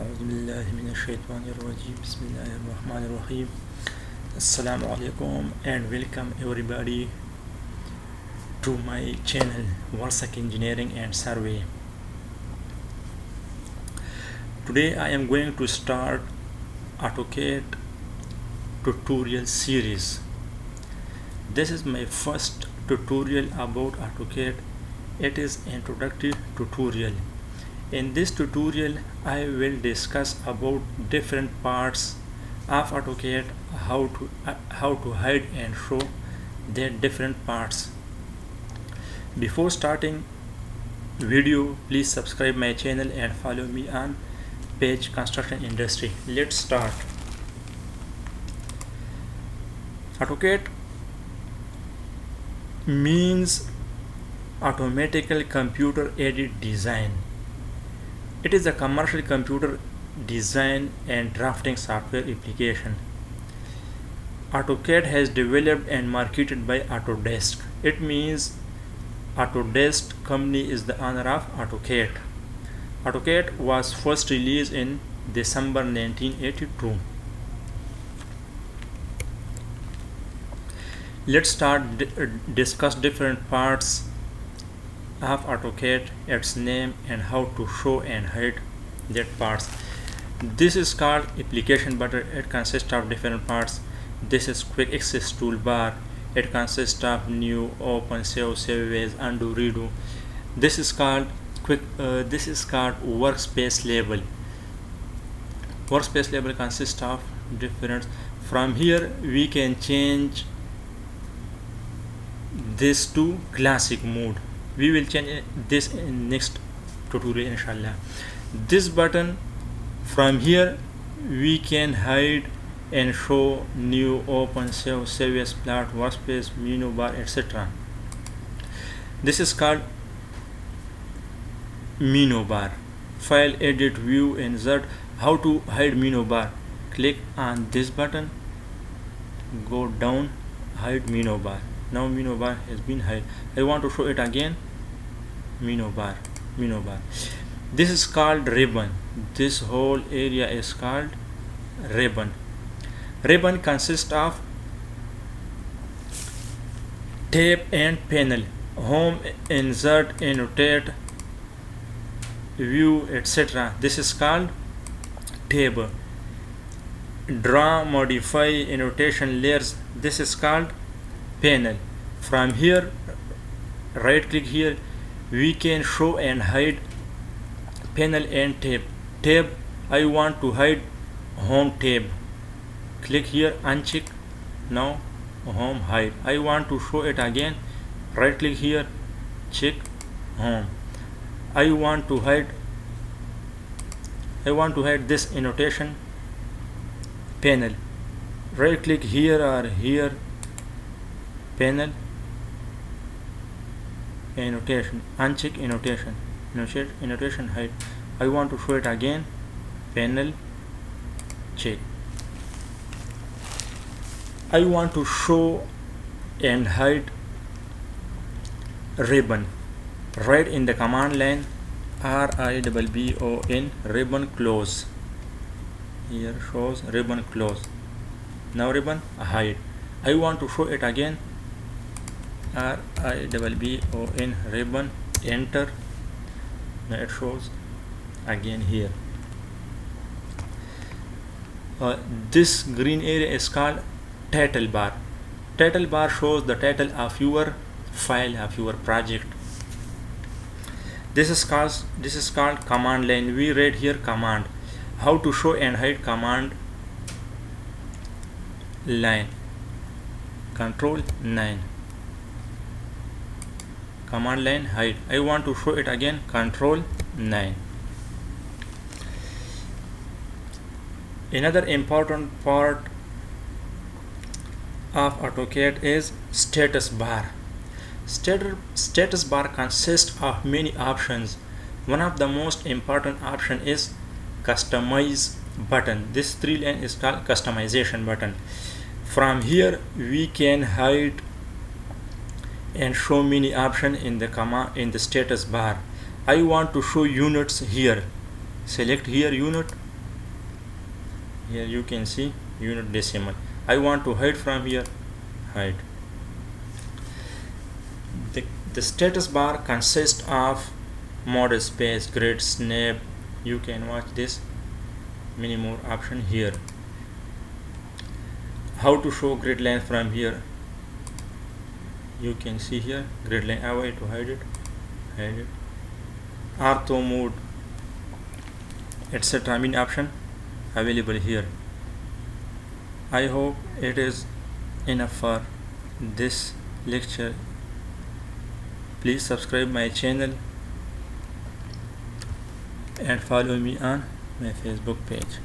أعوذ بالله من الشيطان الرجيم بسم الله الرحمن الرحيم Assalamu alaikum and welcome everybody to my channel Warsak Engineering and Survey. Today I am going to start Autocad tutorial series. This is my first tutorial about Autocad. It is introductory tutorial. In this tutorial I will discuss about different parts of Autocad, how to hide and show their different parts. Before starting video, please subscribe my channel and follow me on page construction industry. Let's start. Autocad means automatical computer aided design. It is a commercial computer design and drafting software application. Autocad has developed and marketed by Autodesk. It means Autodesk company is the owner of Autocad. Autocad was first released in December 1982. Let's start discuss different parts of Autocad, its name, and how to show and hide that parts. This is called application button. It consists of different parts. This is quick access toolbar. It consists of new, open, save, save as, undo, redo. This is called workspace label. Workspace label consists of different. From here we can change this to classic mode. We will change this in next tutorial inshallah. This button, from here we can hide and show new, open, save, save as, plot, workspace, menu bar, etc. This is called menu bar. File, edit, view, insert. How to hide menu bar? Click on this button, go down, hide menu bar. Now menu bar has been hid. I want to show it again. Menu bar. This is called ribbon. This whole area is called ribbon. Ribbon consists of tab and panel, home, insert, annotate, view, etc. This is called tab. Draw, modify, annotation, layers. This is called panel. From here, right click here, we can show and hide panel and tab. Tab, I want to hide home tab. Click here, uncheck. Now home, hide. I want to show it again. Right click here, check home. I want to hide this annotation panel. Right click here or here, panel, annotation, uncheck annotation, hide. I want to show it again, panel, check. I want to show and hide ribbon. Write in the command line RIBBON, ribbon close. Here shows ribbon close. Now ribbon hide. I want to show it again, RIBBON, ribbon, enter. Now it shows again here. This green area is called title bar. Title bar shows the title of your file, of your project. This is called command line. We read here command. How to show and hide command line. Control 9. Command line hide. I want to show it again, control 9. Another important part of Autocad is status bar. Status bar consists of many options. One of the most important option is customize button. This 3-line is called customization button. From here we can hide and show many options in the status bar. I want to show units here. Select here unit, here you can see unit decimal. I want to hide from here, hide. The status bar consists of model space, grid, snap. You can watch this many more option here. How to show grid line from here, you can see here grid line. I want to hide it, ortho mode, etc. many option available here. I hope it is enough for this lecture. Please subscribe my channel and follow me on my Facebook page.